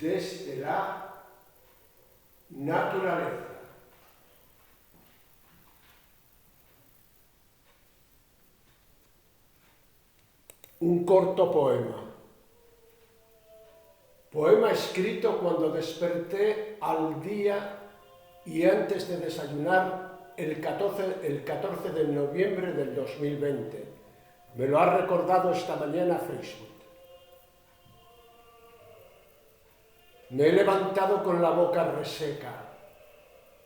desde la naturaleza. Un corto poema. Poema escrito cuando desperté al día y antes de desayunar el 14 de noviembre del 2020. Me lo ha recordado esta mañana Facebook. Me he levantado con la boca reseca,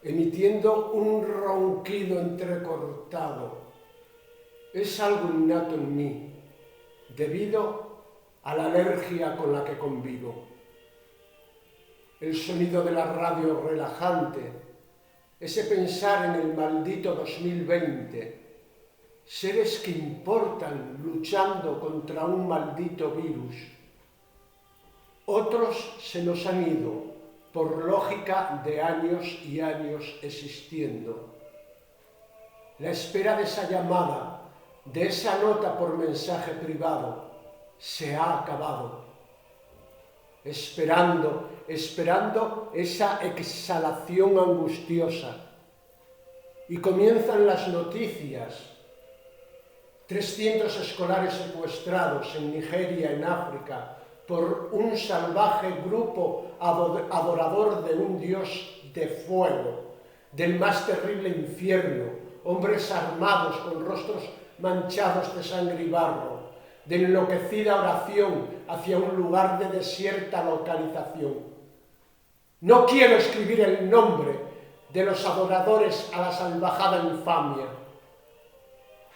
emitiendo un ronquido entrecortado. Es algo innato en mí, debido a la alergia con la que convivo. El sonido de la radio relajante, ese pensar en el maldito 2020, seres que importan luchando contra un maldito virus. Otros se nos han ido por lógica de años y años existiendo. La espera de esa llamada, de esa nota por mensaje privado, se ha acabado. Esperando esa exhalación angustiosa. Y comienzan las noticias. 300 escolares secuestrados en Nigeria, en África, por un salvaje grupo adorador de un dios de fuego, del más terrible infierno, hombres armados con rostros manchados de sangre y barro, de enloquecida oración hacia un lugar de desierta localización. No quiero escribir el nombre de los adoradores a la salvajada infamia.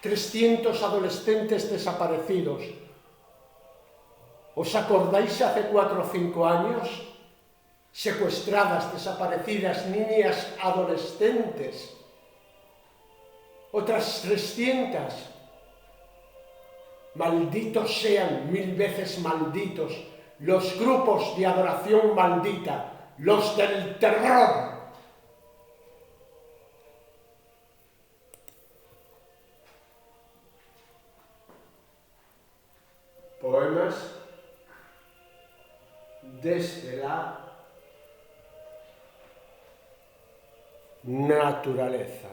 300 adolescentes desaparecidos. ¿Os acordáis hace 4 o 5 años? Secuestradas, desaparecidas, niñas adolescentes. Otras 300. Malditos sean, 1000 veces malditos, los grupos de adoración maldita, los del terror. Poemas desde la naturaleza.